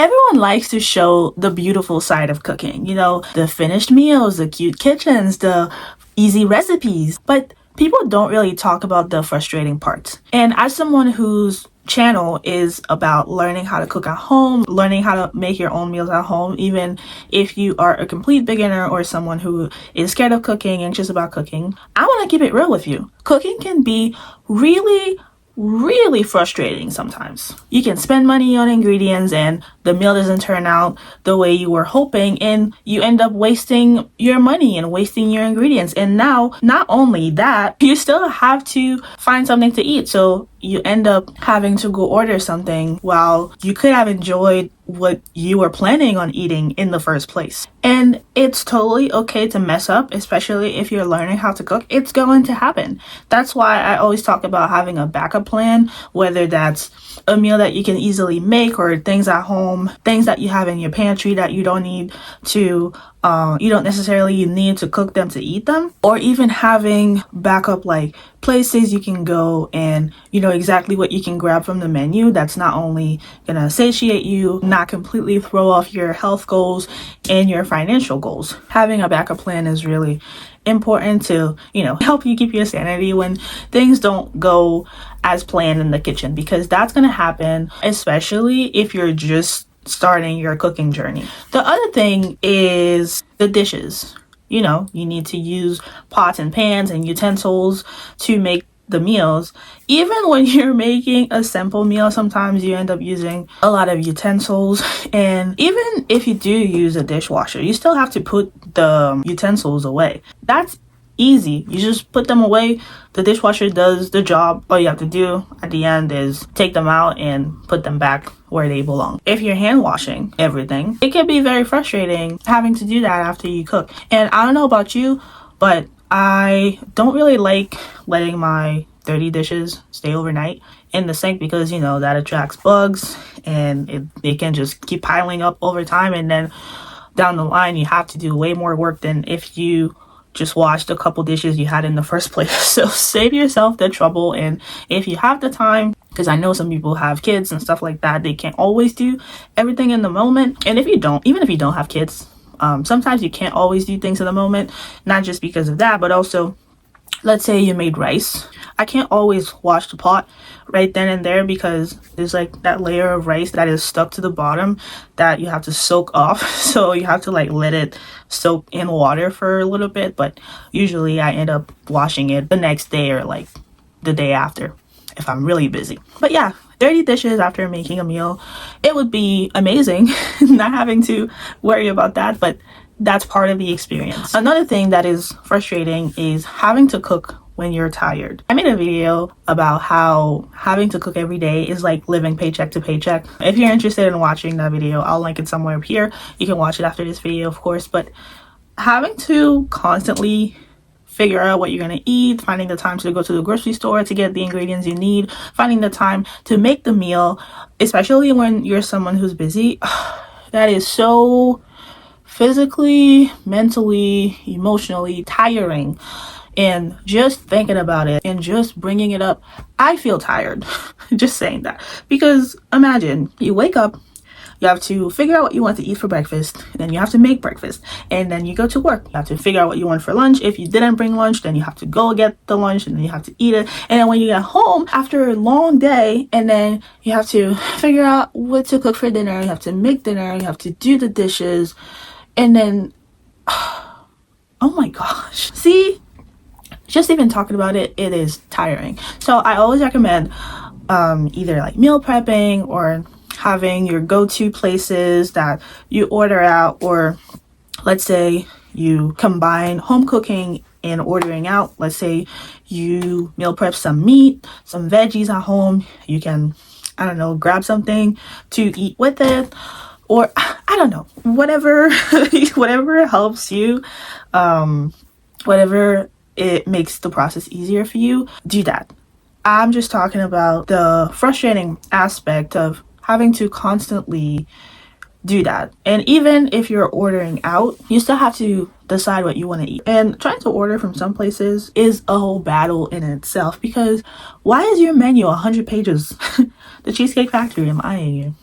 Everyone likes to show the beautiful side of cooking, you know, the finished meals, the cute kitchens, the easy recipes, but people don't really talk about the frustrating parts. And as someone whose channel is about learning how to cook at home, learning how to make your own meals at home, even if you are a complete beginner or someone who is scared of cooking, anxious about cooking, I want to keep it real with you. Cooking can be really frustrating sometimes. You can spend money on ingredients and the meal doesn't turn out the way you were hoping, and you end up wasting your money and wasting your ingredients. And now, not only that, you still have to find something to eat. So you end up having to go order something while you could have enjoyed what you were planning on eating in the first place. And it's totally okay to mess up, especially if you're learning how to cook. It's going to happen. That's why I always talk about having a backup plan, whether that's a meal that you can easily make or things at home, things that you have in your pantry that you don't need to you don't necessarily need to cook them to eat them, or even having backup like places you can go and you know exactly what you can grab from the menu that's not only gonna satiate you, not completely throw off your health goals and your financial goals. Having a backup plan is really important to, you know, help you keep your sanity when things don't go as planned in the kitchen, because that's gonna happen, especially if you're just starting your cooking journey. The other thing is the dishes. You know, you need to use pots and pans and utensils to make the meals. Even when you're making a simple meal, sometimes you end up using a lot of utensils. And even if you do use a dishwasher, you still have to put the utensils away. That's easy. You just put them away. The dishwasher does the job. All you have to do at the end is take them out and put them back where they belong. If you're hand washing everything, it can be very frustrating having to do that after you cook. And I don't know about you, but I don't really like letting my dirty dishes stay overnight in the sink, because you know that attracts bugs and they can just keep piling up over time, and then down the line you have to do way more work than if you just washed a couple dishes you had in the first place. So save yourself the trouble, and if you have the time, because I know some people have kids and stuff like that, they can't always do everything in the moment. And if you don't, even if you don't have kids, sometimes you can't always do things in the moment, not just because of that, but also, let's say you made rice. I can't always wash the pot right then and there because there's like that layer of rice that is stuck to the bottom that you have to soak off. So you have to like let it soak in water for a little bit, but usually I end up washing it the next day or like the day after if I'm really busy. But yeah, dirty dishes after making a meal, it would be amazing not having to worry about that, but that's part of the experience. Another thing that is frustrating is having to cook when you're tired. I made a video about how having to cook every day is like living paycheck to paycheck. If you're interested in watching that video, I'll link it somewhere up here. You can watch it after this video, of course, but having to constantly figure out what you're going to eat, finding the time to go to the grocery store to get the ingredients you need, finding the time to make the meal, especially when you're someone who's busy, that is so physically, mentally, emotionally tiring. And just thinking about it and just bringing it up, I feel tired just saying that. Because imagine you wake up, you have to figure out what you want to eat for breakfast, and then you have to make breakfast, and then you go to work. You have to figure out what you want for lunch. If you didn't bring lunch, then you have to go get the lunch, and then you have to eat it. And then when you get home after a long day, and then you have to figure out what to cook for dinner, you have to make dinner, you have to do the dishes, and then oh my gosh, see, just even talking about it, it is tiring. So I always recommend either like meal prepping or having your go-to places that you order out, or let's say you combine home cooking and ordering out. Let's say you meal prep some meat, some veggies at home. You can, I don't know, grab something to eat with it, or I don't know, whatever whatever helps you, whatever it makes the process easier for you, do that. I'm just talking about the frustrating aspect of having to constantly do that. And even if you're ordering out, you still have to decide what you want to eat. And trying to order from some places is a whole battle in itself, because why is your menu 100 pages? The Cheesecake Factory, am I in you?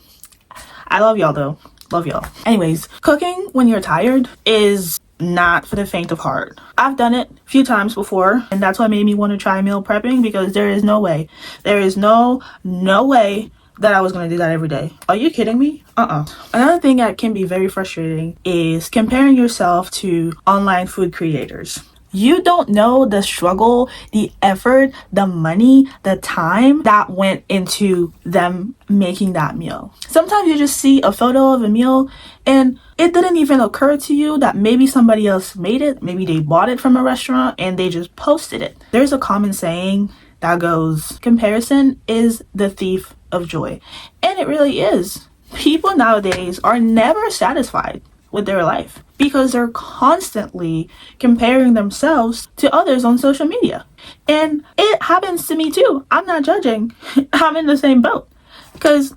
I love y'all though. Love y'all. Anyways, cooking when you're tired is not for the faint of heart. I've done it a few times before, and that's what made me want to try meal prepping, because there is no way. There is no way that I was going to do that every day. Are you kidding me? Another thing that can be very frustrating is comparing yourself to online food creators. You don't know the struggle, the effort, the money, the time that went into them making that meal. Sometimes you just see a photo of a meal and it didn't even occur to you that maybe somebody else made it. Maybe they bought it from a restaurant and they just posted it. There's a common saying that goes, comparison is the thief of joy. And it really is. People nowadays are never satisfied with their life because they're constantly comparing themselves to others on social media. And it happens to me too. I'm not judging. I'm in the same boat. Because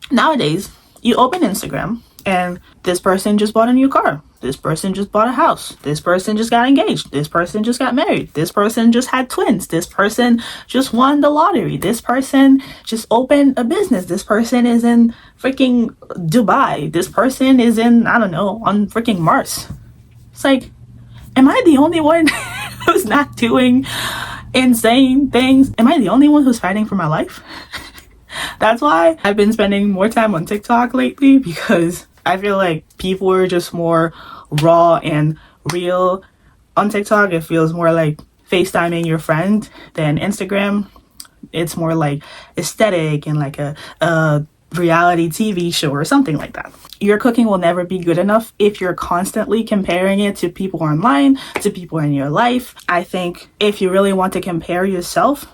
nowadays, you open Instagram and this person just bought a new car. This person just bought a house. This person just got engaged. This person just got married. This person just had twins. This person just won the lottery. This person just opened a business. This person is in freaking Dubai. This person is in, I don't know, on freaking Mars. It's like, am I the only one who's not doing insane things? Am I the only one who's fighting for my life? That's why I've been spending more time on TikTok lately, because I feel like people are just more raw and real on TikTok. It feels more like FaceTiming your friend than Instagram. It's more like aesthetic and like a reality TV show or something like that. Your cooking will never be good enough if you're constantly comparing it to people online, to people in your life. I think if you really want to compare yourself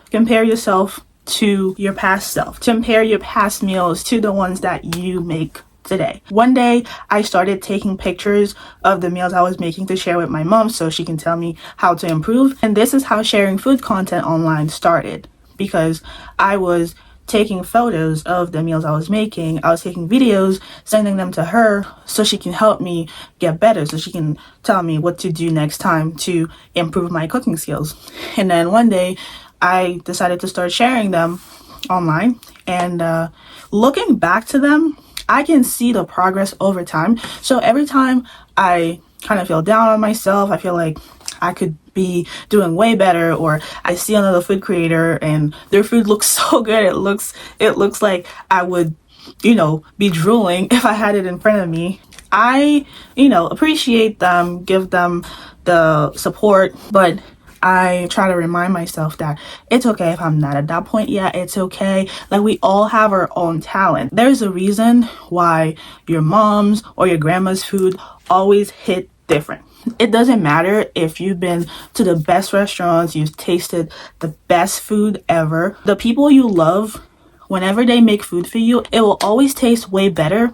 to your past self. Compare your past meals to the ones that you make today. One day I started taking pictures of the meals I was making to share with my mom so she can tell me how to improve. And this is how sharing food content online started, because I was taking photos of the meals I was making. I was taking videos, sending them to her so she can help me get better, so she can tell me what to do next time to improve my cooking skills. And then one day I decided to start sharing them online, and looking back to them, I can see the progress over time. So every time I kind of feel down on myself, I feel like I could be doing way better, or I see another food creator and their food looks so good, it looks like I would, be drooling if I had it in front of me. I, appreciate them, give them the support, but I try to remind myself that it's okay if I'm not at that point yet. It's okay. Like, we all have our own talent. There's a reason why your mom's or your grandma's food always hit different. It doesn't matter if you've been to the best restaurants, you've tasted the best food ever. The people you love, whenever they make food for you, it will always taste way better,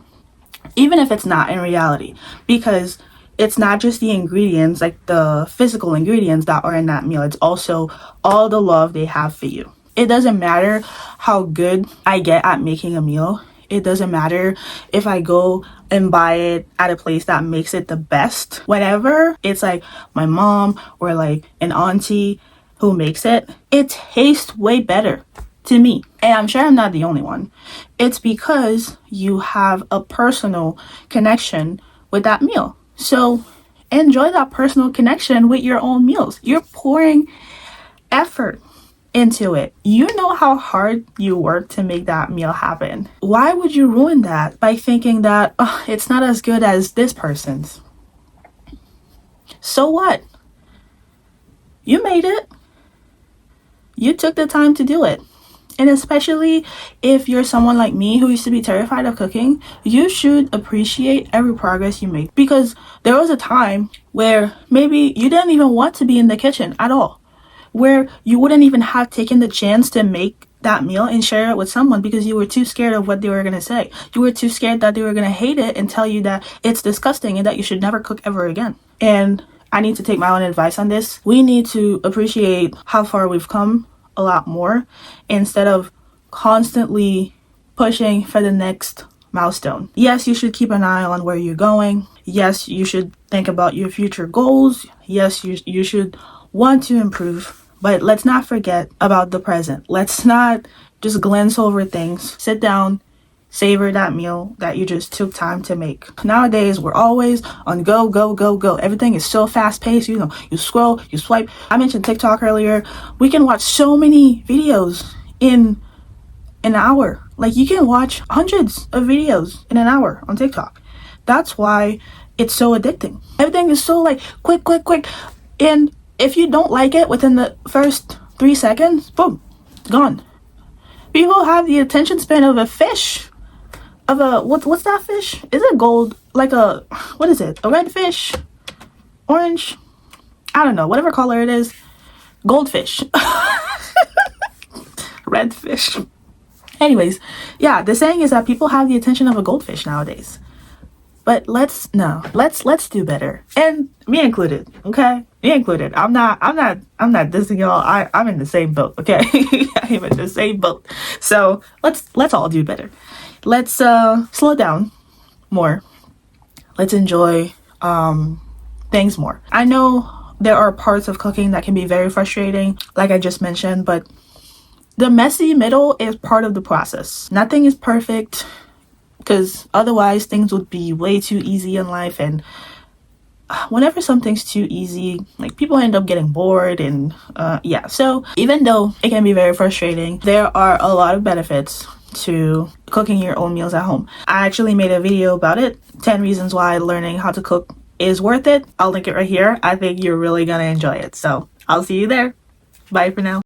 even if it's not in reality, because it's not just the ingredients, like the physical ingredients that are in that meal. It's also all the love they have for you. It doesn't matter how good I get at making a meal. It doesn't matter if I go and buy it at a place that makes it the best. Whenever it's like my mom or like an auntie who makes it, it tastes way better to me. And I'm sure I'm not the only one. It's because you have a personal connection with that meal. So enjoy that personal connection with your own meals. You're pouring effort into it. You know how hard you work to make that meal happen. Why would you ruin that by thinking that it's not as good as this person's? So what? You made it. You took the time to do it. And especially if you're someone like me who used to be terrified of cooking, you should appreciate every progress you make. Because there was a time where maybe you didn't even want to be in the kitchen at all, where you wouldn't even have taken the chance to make that meal and share it with someone because you were too scared of what they were going to say. You were too scared that they were going to hate it and tell you that it's disgusting and that you should never cook ever again. And I need to take my own advice on this. We need to appreciate how far we've come a lot more, instead of constantly pushing for the next milestone. Yes, you should keep an eye on where you're going. Yes, you should think about your future goals. Yes, you should want to improve, but let's not forget about the present. Let's not just glance over things. Sit down, savor that meal that you just took time to make. Nowadays, we're always on go, go, go, go. Everything is so fast paced. You know, you scroll, you swipe. I mentioned TikTok earlier. We can watch so many videos in an hour. Like, you can watch hundreds of videos in an hour on TikTok. That's why it's so addicting. Everything is so like quick, quick, quick. And if you don't like it within the first 3 seconds, boom, gone. People have the attention span of a fish. Of a what's that fish? Is it gold? Like a, what is it? A red fish? Orange? I don't know. Whatever color it is. Goldfish. Red fish. Anyways, yeah, the saying is that people have the attention of a goldfish nowadays. But let's do better. And me included, okay? Me included. I'm not dissing y'all. I'm in the same boat, okay? I'm in the same boat. So let's all do better. Let's slow down more. Let's enjoy things more. I know there are parts of cooking that can be very frustrating, like I just mentioned, but the messy middle is part of the process. Nothing is perfect, because otherwise things would be way too easy in life. And whenever something's too easy, like, people end up getting bored. And yeah, so even though it can be very frustrating, there are a lot of benefits to cooking your own meals at home. I actually made a video about it, 10 reasons why learning how to cook is worth it. I'll link it right here. I think you're really gonna enjoy it. So I'll see you there. Bye for now.